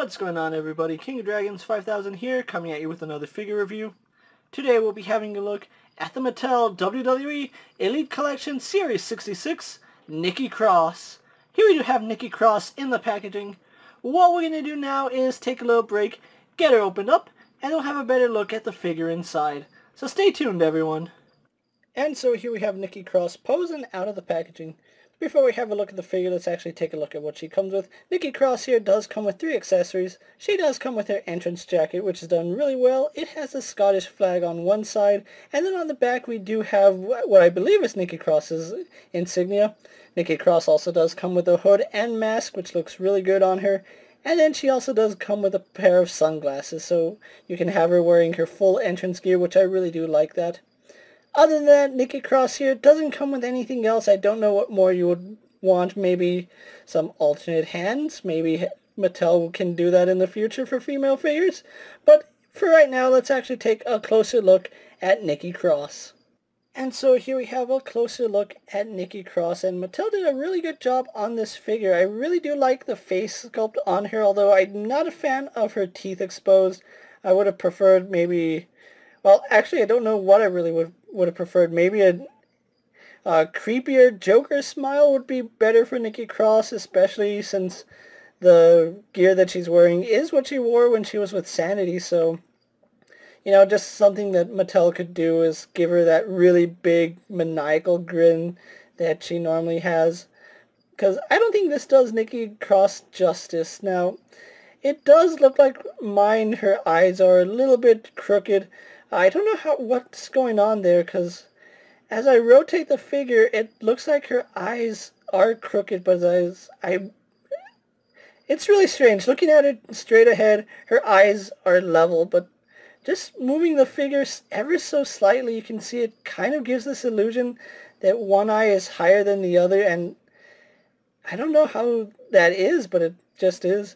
What's going on, everybody? King of Dragons 5000 here, coming at you with another figure review. Today we'll be having a look at the Mattel WWE Elite Collection Series 66 Nikki Cross. Here we do have Nikki Cross in the packaging. What we're going to do now is take a little break, get her opened up, and we'll have a better look at the figure inside. So stay tuned, everyone. And so here we have Nikki Cross posing out of the packaging. Before we have a look at the figure, let's actually take a look at what she comes with. Nikki Cross here does come with 3 accessories. She does come with her entrance jacket, which is done really well. It has the Scottish flag on one side, and then on the back we do have what I believe is Nikki Cross's insignia. Nikki Cross also does come with a hood and mask, which looks really good on her. And then she also does come with a pair of sunglasses, so you can have her wearing her full entrance gear, which I really do like that. Other than that, Nikki Cross here doesn't come with anything else. I don't know what more you would want. Maybe some alternate hands. Maybe Mattel can do that in the future for female figures. But for right now, let's actually take a closer look at Nikki Cross. And so here we have a closer look at Nikki Cross, and Mattel did a really good job on this figure. I really do like the face sculpt on her, although I'm not a fan of her teeth exposed. I would have preferred maybe... Well, actually, I don't know what I really would have preferred. Maybe a creepier Joker smile would be better for Nikki Cross, especially since the gear that she's wearing is what she wore when she was with Sanity. So, you know, just something that Mattel could do is give her that really big maniacal grin that she normally has. Because I don't think this does Nikki Cross justice. Now, it does look like her eyes are a little bit crooked. I don't know what's going on there, because as I rotate the figure, it looks like her eyes are crooked, but it's really strange. Looking at it straight ahead, her eyes are level, but just moving the figure ever so slightly, you can see it kind of gives this illusion that one eye is higher than the other, and I don't know how that is, but it just is.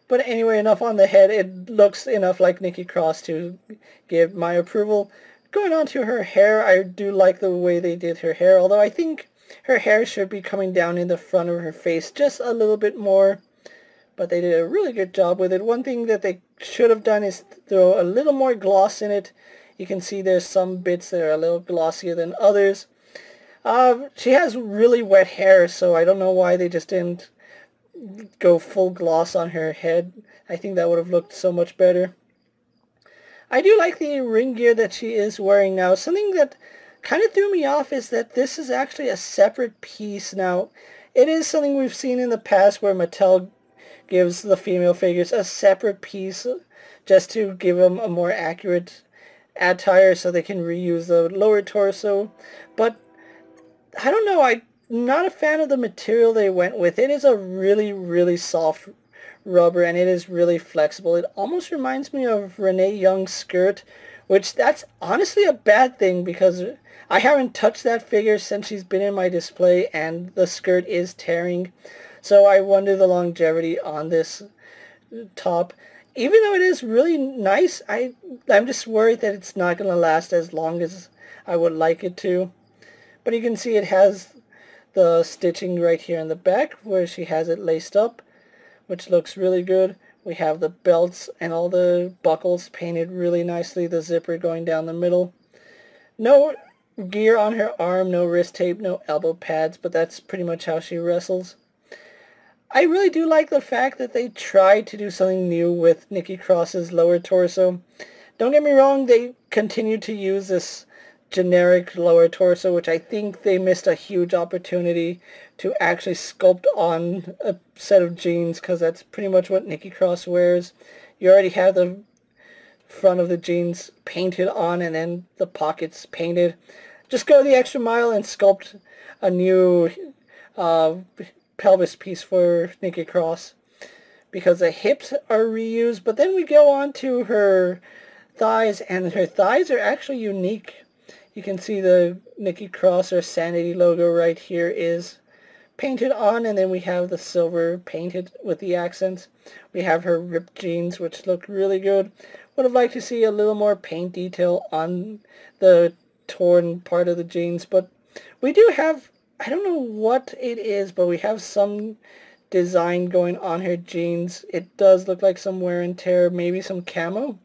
But anyway, enough on the head. It looks enough like Nikki Cross to give my approval. Going on to her hair, I do like the way they did her hair, although I think her hair should be coming down in the front of her face just a little bit more. But they did a really good job with it. One thing that they should have done is throw a little more gloss in it. You can see there's some bits that are a little glossier than others. She has really wet hair, so I don't know why they just didn't go full gloss on her head. I think that would have looked so much better. I do like the ring gear that she is wearing now. Something that kind of threw me off is that this is actually a separate piece. Now, it is something we've seen in the past where Mattel gives the female figures a separate piece just to give them a more accurate attire so they can reuse the lower torso. But I don't know, I'm not a fan of the material they went with. It is a really, really soft rubber, and it is really flexible. It almost reminds me of Renee Young's skirt, which that's honestly a bad thing because I haven't touched that figure since she's been in my display, and the skirt is tearing. So I wonder the longevity on this top. Even though it is really nice, I'm just worried that it's not going to last as long as I would like it to. But you can see it has the stitching right here in the back where she has it laced up, which looks really good. We have the belts and all the buckles painted really nicely, the zipper going down the middle. No gear on her arm, no wrist tape, no elbow pads, but that's pretty much how she wrestles. I really do like the fact that they tried to do something new with Nikki Cross's lower torso. Don't get me wrong, they continue to use this generic lower torso, which I think they missed a huge opportunity to actually sculpt on a set of jeans, because that's pretty much what Nikki Cross wears. You already have the front of the jeans painted on and then the pockets painted. Just go the extra mile and sculpt a new pelvis piece for Nikki Cross, because the hips are reused. But then we go on to her thighs, and her thighs are actually unique. You can see the Nikki Cross or Sanity logo right here is painted on, and then we have the silver painted with the accents. We have her ripped jeans, which look really good. Would have liked to see a little more paint detail on the torn part of the jeans, but we do have, I don't know what it is, but we have some design going on her jeans. It does look like some wear and tear, maybe some camo.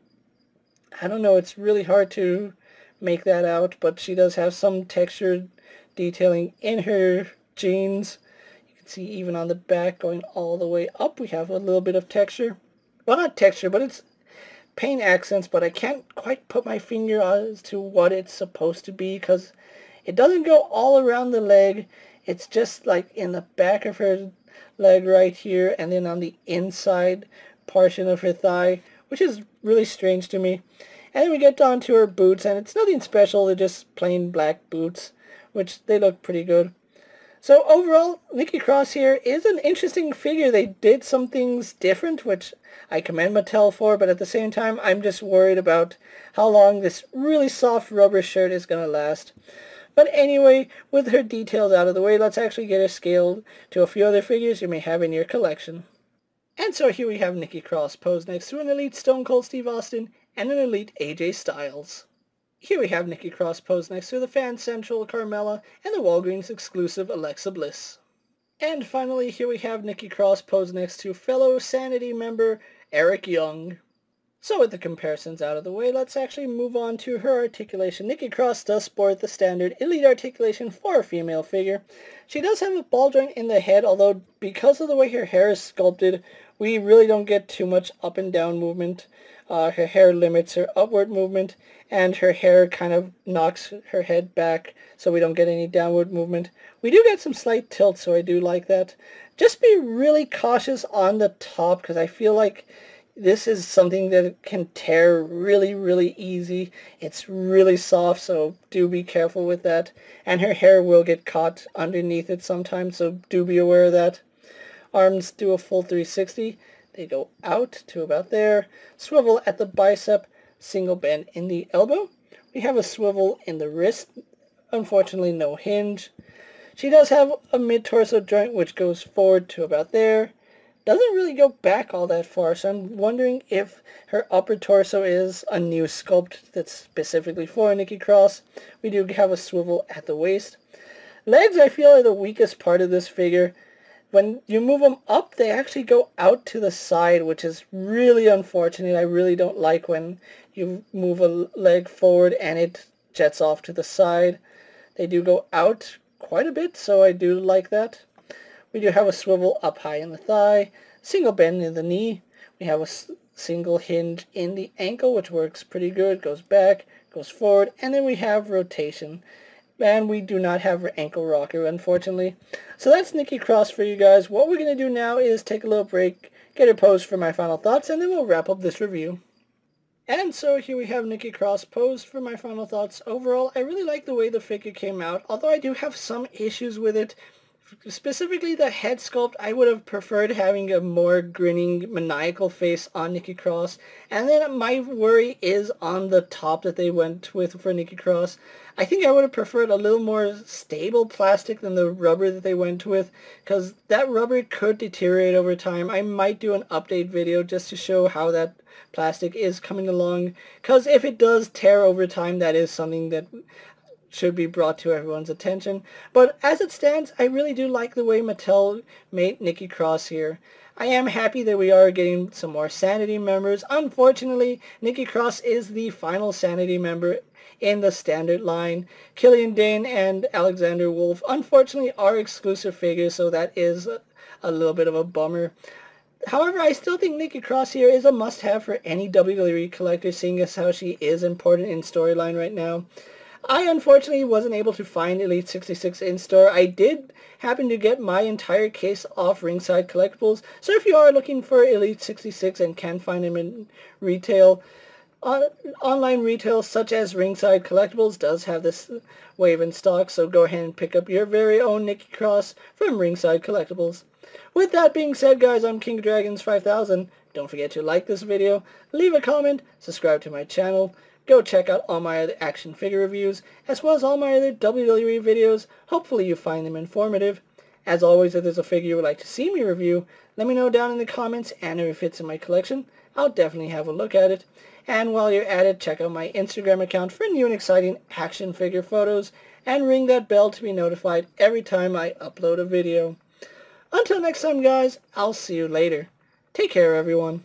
I don't know, it's really hard to make that out, but she does have some textured detailing in her jeans. You can see even on the back going all the way up we have a little bit of texture. Well, not texture, but it's paint accents, but I can't quite put my finger as to what it's supposed to be because it doesn't go all around the leg. It's just like in the back of her leg right here and then on the inside portion of her thigh, which is really strange to me. And then we get down to her boots, and it's nothing special. They're just plain black boots, which they look pretty good. So overall, Nikki Cross here is an interesting figure. They did some things different, which I commend Mattel for, but at the same time, I'm just worried about how long this really soft rubber shirt is going to last. But anyway, with her details out of the way, let's actually get her scaled to a few other figures you may have in your collection. And so here we have Nikki Cross posed next to an Elite Stone Cold Steve Austin and an Elite AJ Styles. Here we have Nikki Cross posed next to the Fan Central Carmella and the Walgreens exclusive Alexa Bliss. And finally, here we have Nikki Cross posed next to fellow Sanity member Eric Young. So with the comparisons out of the way, let's actually move on to her articulation. Nikki Cross does sport the standard Elite articulation for a female figure. She does have a ball joint in the head, although because of the way her hair is sculpted, we really don't get too much up and down movement. Her hair limits her upward movement, and her hair kind of knocks her head back, so we don't get any downward movement. We do get some slight tilt, so I do like that. Just be really cautious on the top, because I feel like this is something that can tear really, really easy. It's really soft, so do be careful with that. And her hair will get caught underneath it sometimes, so do be aware of that. Arms do a full 360. They go out to about there. Swivel at the bicep, single bend in the elbow. We have a swivel in the wrist. Unfortunately, no hinge. She does have a mid-torso joint which goes forward to about there. Doesn't really go back all that far, so I'm wondering if her upper torso is a new sculpt that's specifically for Nikki Cross. We do have a swivel at the waist. Legs, I feel, are the weakest part of this figure. When you move them up, they actually go out to the side, which is really unfortunate. I really don't like when you move a leg forward and it jets off to the side. They do go out quite a bit, so I do like that. We do have a swivel up high in the thigh, single bend in the knee. We have a single hinge in the ankle, which works pretty good. Goes back, goes forward, and then we have rotation. And we do not have her ankle rocker, unfortunately. So that's Nikki Cross for you guys. What we're going to do now is take a little break, get her posed for my final thoughts, and then we'll wrap up this review. And so here we have Nikki Cross posed for my final thoughts. Overall, I really like the way the figure came out, although I do have some issues with it. Specifically the head sculpt, I would have preferred having a more grinning, maniacal face on Nikki Cross. And then my worry is on the top that they went with for Nikki Cross. I think I would have preferred a little more stable plastic than the rubber that they went with, because that rubber could deteriorate over time. I might do an update video just to show how that plastic is coming along, because if it does tear over time, that is something that should be brought to everyone's attention. But as it stands, I really do like the way Mattel made Nikki Cross here. I am happy that we are getting some more Sanity members. Unfortunately, Nikki Cross is the final Sanity member in the standard line. Killian Dane and Alexander Wolf, unfortunately, are exclusive figures, so that is a little bit of a bummer. However, I still think Nikki Cross here is a must-have for any WWE collector, seeing as how she is important in storyline right now. I unfortunately wasn't able to find Elite 66 in-store. I did happen to get my entire case off Ringside Collectibles, so if you are looking for Elite 66 and can find them in retail, online retail such as Ringside Collectibles does have this wave in stock, so go ahead and pick up your very own Nikki Cross from Ringside Collectibles. With that being said, guys, I'm KingofDragons 5000. Don't forget to like this video, leave a comment, subscribe to my channel. Go check out all my other action figure reviews, as well as all my other WWE videos. Hopefully you find them informative. As always, if there's a figure you would like to see me review, let me know down in the comments, and if it fits in my collection, I'll definitely have a look at it. And while you're at it, check out my Instagram account for new and exciting action figure photos, and ring that bell to be notified every time I upload a video. Until next time, guys, I'll see you later. Take care, everyone.